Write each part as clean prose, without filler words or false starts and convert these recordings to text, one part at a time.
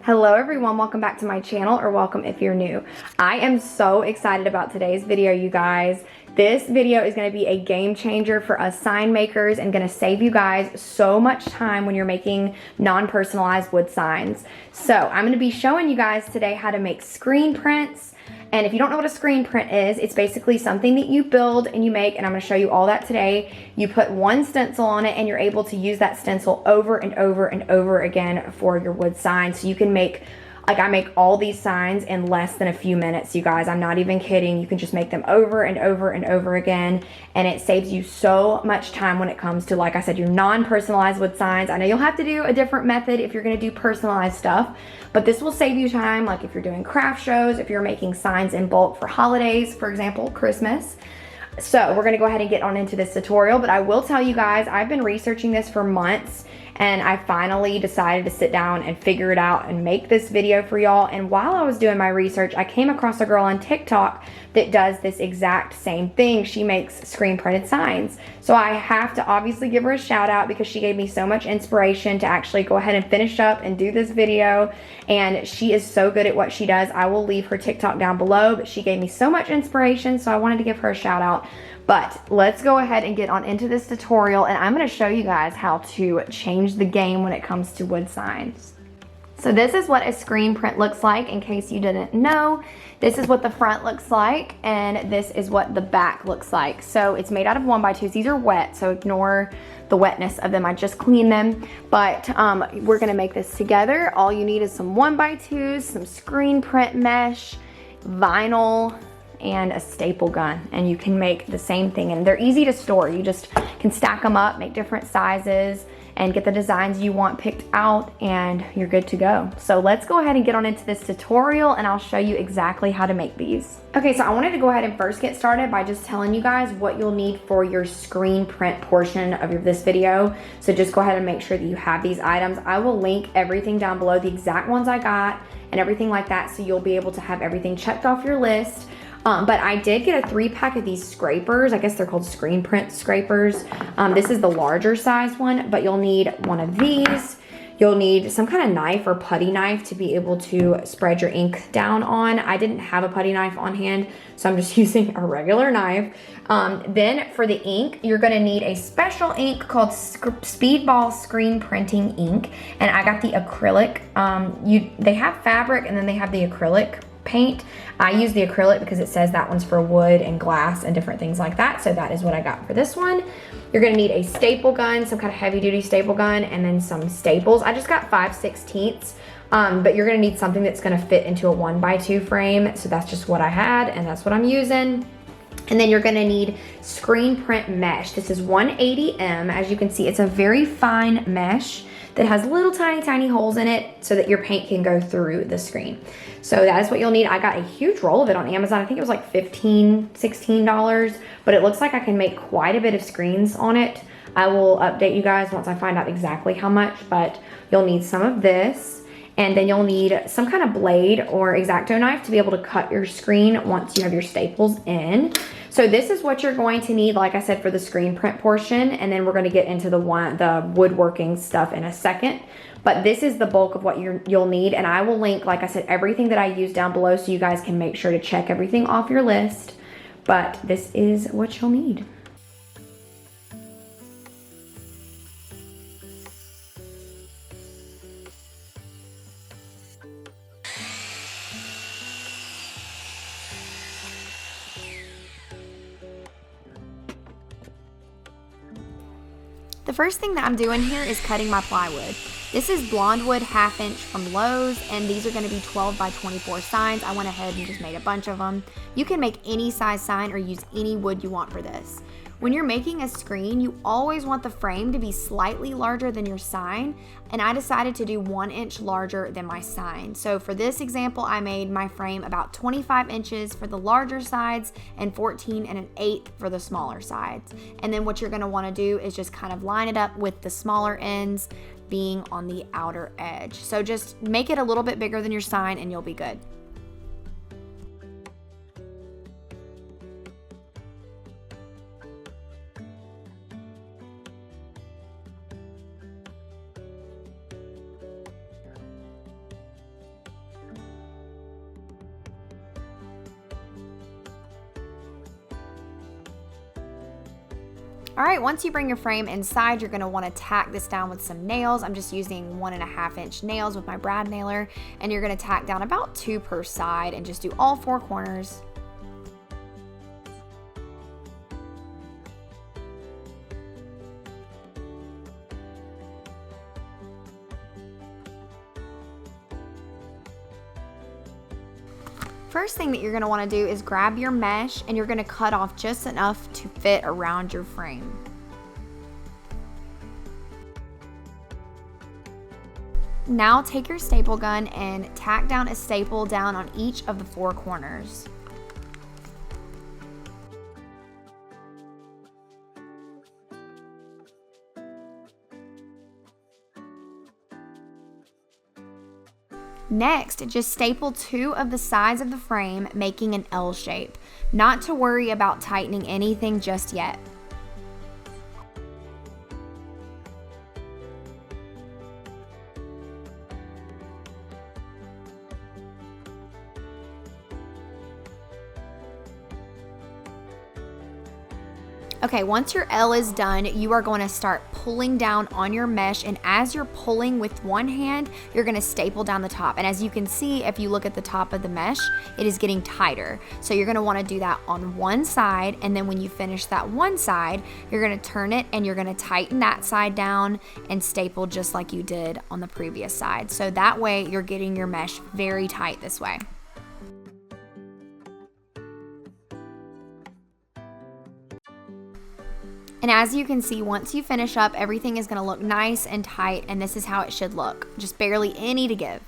Hello everyone, welcome back to my channel, or welcome if you're new. I am so excited about today's video, you guys. This video is going to be a game changer for us sign makers and going to save you guys so much time when you're making non-personalized wood signs. So I'm going to be showing you guys today how to make screen prints. And if you don't know what a screen print is, it's basically something that you build and you make, and I'm going to show you all that today. You put one stencil on it and you're able to use that stencil over and over and over again for your wood sign. So you can make, like I make all these signs in less than a few minutes, you guys. I'm not even kidding. You can just make them over and over and over again, and it saves you so much time when it comes to, like I said, your non-personalized wood signs. I know you'll have to do a different method if you're going to do personalized stuff, but this will save you time, like if you're doing craft shows, if you're making signs in bulk for holidays, for example, Christmas. So we're gonna go ahead and get on into this tutorial, but I will tell you guys, I've been researching this for months, and I finally decided to sit down and figure it out and make this video for y'all. And while I was doing my research, I came across a girl on TikTok that does this exact same thing. She makes screen printed signs. So I have to obviously give her a shout out because she gave me so much inspiration to actually go ahead and finish up and do this video. And she is so good at what she does. I will leave her TikTok down below, but she gave me so much inspiration, so I wanted to give her a shout out. But let's go ahead and get on into this tutorial, and I'm going to show you guys how to change the game when it comes to wood signs. So this is what a screen print looks like, in case you didn't know. This is what the front looks like, and this is what the back looks like. So it's made out of 1x2s. These are wet, so ignore the wetness of them. I just cleaned them, but we're gonna make this together. All you need is some 1x2s, some screen print mesh, vinyl, and a staple gun, and you can make the same thing, and they're easy to store. You just can stack them up, make different sizes, and get the designs you want picked out, and you're good to go. So let's go ahead and get on into this tutorial, and I'll show you exactly how to make these. Okay, so I wanted to go ahead and first get started by just telling you guys what you'll need for your screen print portion of this video. So just go ahead and make sure that you have these items. I will link everything down below, the exact ones I got and everything like that, so you'll be able to have everything checked off your list. But I did get a 3-pack of these scrapers. I guess they're called screen print scrapers. This is the larger size one, but you'll need one of these. You'll need some kind of knife or putty knife to be able to spread your ink down on. I didn't have a putty knife on hand, so I'm just using a regular knife. Then for the ink, you're gonna need a special ink called Speedball Screen Printing Ink. And I got the acrylic. They have fabric and then they have the acrylic paint. I use the acrylic because it says that one's for wood and glass and different things like that. So that is what I got for this one. You're gonna need a staple gun, some kind of heavy duty staple gun, and then some staples. I just got 5/16, but you're gonna need something that's gonna fit into a 1x2 frame. So that's just what I had, and that's what I'm using. And then you're gonna need screen print mesh. This is 180M. As you can see, it's a very fine mesh that has little tiny holes in it so that your paint can go through the screen. So that is what you'll need. I got a huge roll of it on Amazon. I think it was like $15, $16, but it looks like I can make quite a bit of screens on it. I will update you guys once I find out exactly how much, but you'll need some of this. And then you'll need some kind of blade or X-Acto knife to be able to cut your screen once you have your staples in. So this is what you're going to need, like I said, for the screen print portion, and then we're going to get into the woodworking stuff in a second. But this is the bulk of what you'll need, and I will link, like I said, everything that I use down below so you guys can make sure to check everything off your list. But this is what you'll need. The first thing that I'm doing here is cutting my plywood. This is blonde wood 1/2 inch from Lowe's, and these are going to be 12x24 signs. I went ahead and just made a bunch of them. You can make any size sign or use any wood you want for this. When you're making a screen, you always want the frame to be slightly larger than your sign, and I decided to do 1 inch larger than my sign. So for this example, I made my frame about 25 inches for the larger sides and 14 1/8 for the smaller sides. And then what you're gonna wanna do is just kind of line it up with the smaller ends being on the outer edge. So just make it a little bit bigger than your sign and you'll be good. All right, once you bring your frame inside, you're gonna wanna tack this down with some nails. I'm just using 1.5 inch nails with my brad nailer, and you're gonna tack down about 2 per side and just do all 4 corners. First thing that you're gonna wanna do is grab your mesh and you're gonna cut off just enough to fit around your frame. Now take your staple gun and tack down a staple down on each of the 4 corners. Next, just staple 2 of the sides of the frame, making an L shape. Not to worry about tightening anything just yet. Okay, once your L is done, you are going to start pulling down on your mesh, and as you're pulling with one hand, you're going to staple down the top. And as you can see, if you look at the top of the mesh, it is getting tighter. So you're going to want to do that on one side, and then when you finish that one side, you're going to turn it and you're going to tighten that side down and staple just like you did on the previous side. So that way you're getting your mesh very tight this way. And as you can see, once you finish up, everything is going to look nice and tight, and this is how it should look. Just barely any to give.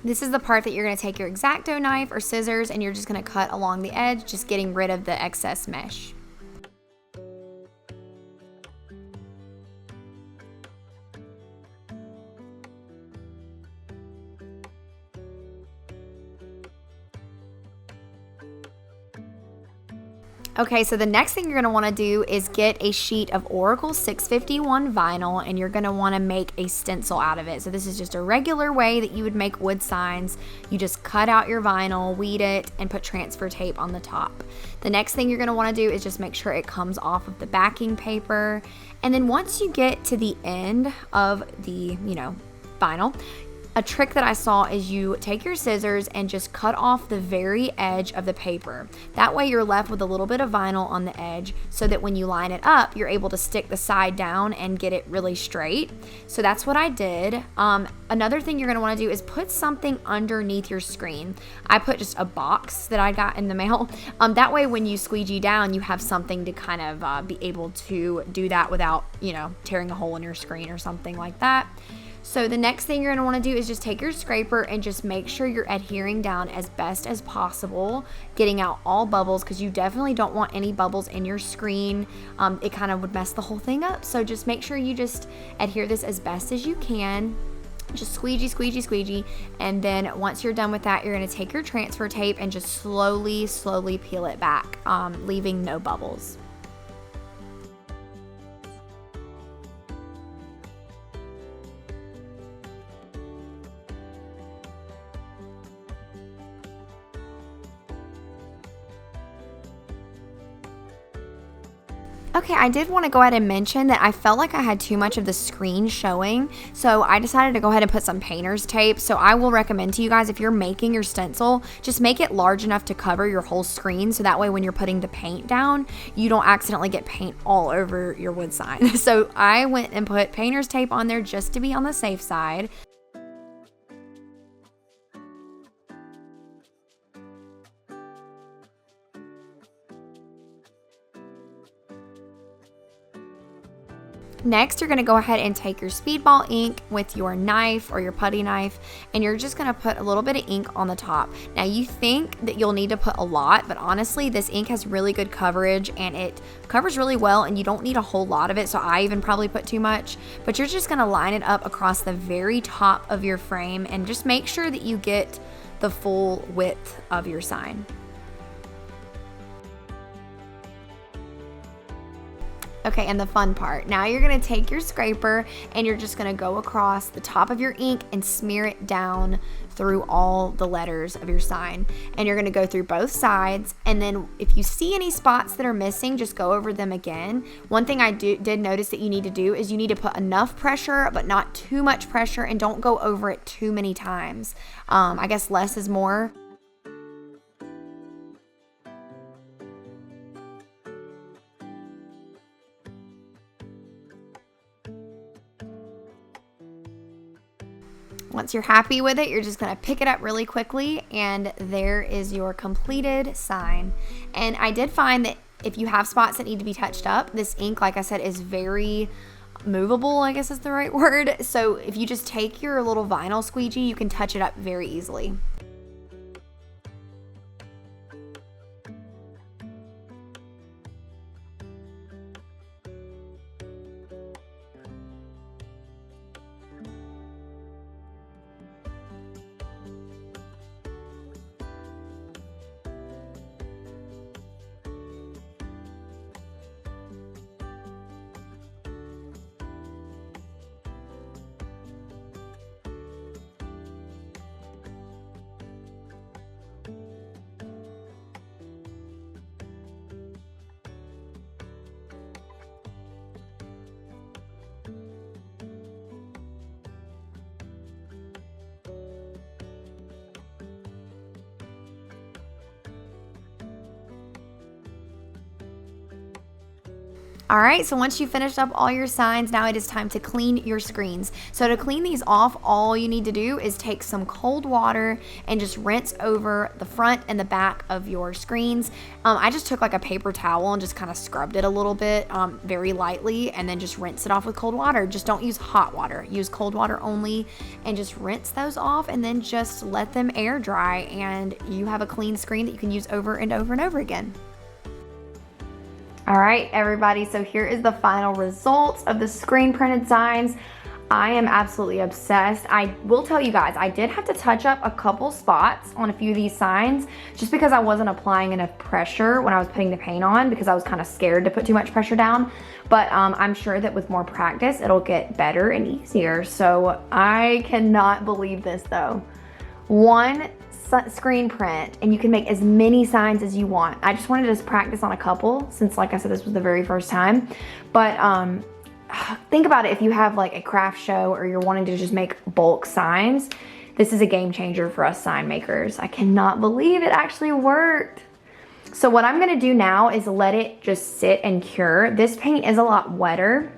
This is the part that you're going to take your X-Acto knife or scissors and you're just going to cut along the edge, just getting rid of the excess mesh. Okay, so the next thing you're gonna wanna do is get a sheet of Oracle 651 vinyl, and you're gonna wanna make a stencil out of it. So this is just a regular way that you would make wood signs. You just cut out your vinyl, weed it, and put transfer tape on the top. The next thing you're gonna wanna do is just make sure it comes off of the backing paper. And then once you get to the end of the, vinyl, a trick that I saw is you take your scissors and just cut off the very edge of the paper. That way you're left with a little bit of vinyl on the edge so that when you line it up, you're able to stick the side down and get it really straight. So that's what I did. Another thing you're gonna wanna do is put something underneath your screen. I put just a box that I got in the mail. That way when you squeegee down, you have something to kind of be able to do that without, tearing a hole in your screen or something like that. So the next thing you're gonna wanna do is just take your scraper and just make sure you're adhering down as best as possible, getting out all bubbles, because you definitely don't want any bubbles in your screen. It kind of would mess the whole thing up. So just make sure you just adhere this as best as you can. Just squeegee, squeegee, squeegee. And then once you're done with that, you're gonna take your transfer tape and just slowly peel it back, leaving no bubbles. Okay, I did want to go ahead and mention that I felt like I had too much of the screen showing, so I decided to go ahead and put some painter's tape. So I will recommend to you guys, if you're making your stencil, just make it large enough to cover your whole screen, so that way when you're putting the paint down, you don't accidentally get paint all over your wood sign. So I went and put painter's tape on there just to be on the safe side. Next, you're going to go ahead and take your speedball ink with your knife or your putty knife, and you're just going to put a little bit of ink on the top. Now, you think that you'll need to put a lot, but honestly, this ink has really good coverage and it covers really well, and you don't need a whole lot of it, so I even probably put too much. But you're just going to line it up across the very top of your frame and just make sure that you get the full width of your sign. Okay, and the fun part. Now you're gonna take your scraper and you're just gonna go across the top of your ink and smear it down through all the letters of your sign. And you're gonna go through both sides, and then if you see any spots that are missing, just go over them again. One thing I did notice that you need to do is you need to put enough pressure, but not too much pressure, and don't go over it too many times. I guess less is more. Once you're happy with it, you're just gonna pick it up really quickly, and there is your completed sign. And I did find that if you have spots that need to be touched up, this ink, like I said, is very movable, I guess is the right word. So if you just take your little vinyl squeegee, you can touch it up very easily. All right, so once you finished up all your signs, now it is time to clean your screens. So to clean these off, all you need to do is take some cold water and just rinse over the front and the back of your screens. I just took like a paper towel and just kind of scrubbed it a little bit very lightly, and then just rinse it off with cold water. Just don't use hot water, use cold water only, and just rinse those off, and then just let them air dry, and you have a clean screen that you can use over and over and over again. All right, everybody, so here is the final results of the screen printed signs. I am absolutely obsessed. I will tell you guys, I did have to touch up a couple spots on a few of these signs just because I wasn't applying enough pressure when I was putting the paint on, because I was kind of scared to put too much pressure down. But I'm sure that with more practice, it'll get better and easier. So I cannot believe this though. One screen print and you can make as many signs as you want. I just wanted to just practice on a couple since, like I said, this was the very first time. But think about it, if you have like a craft show or you're wanting to just make bulk signs, this is a game changer for us sign makers. I cannot believe it actually worked. So what I'm gonna do now is let it just sit and cure. This paint is a lot wetter,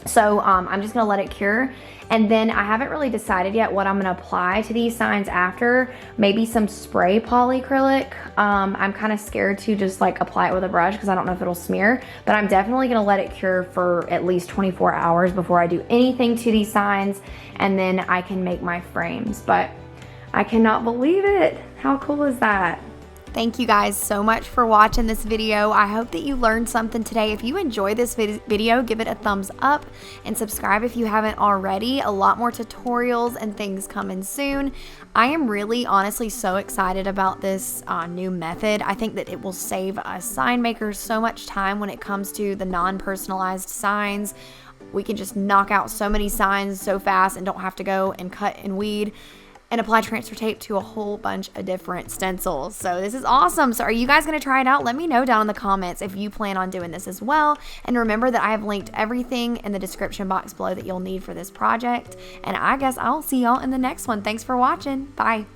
so I'm just gonna let it cure. And then I haven't really decided yet what I'm gonna apply to these signs after. Maybe some spray polyacrylic. I'm kind of scared to just like apply it with a brush because I don't know if it'll smear, but I'm definitely gonna let it cure for at least 24 hours before I do anything to these signs, and then I can make my frames. But I cannot believe it. How cool is that? Thank you guys so much for watching this video. I hope that you learned something today. If you enjoyed this video, give it a thumbs up and subscribe if you haven't already. A lot more tutorials and things coming soon. I am really honestly so excited about this new method. I think that it will save us sign makers so much time when it comes to the non-personalized signs. We can just knock out so many signs so fast and don't have to go and cut and weed and apply transfer tape to a whole bunch of different stencils. So this is awesome. So are you guys gonna try it out? Let me know down in the comments if you plan on doing this as well. And remember that I have linked everything in the description box below that you'll need for this project. And I guess I'll see y'all in the next one. Thanks for watching. Bye.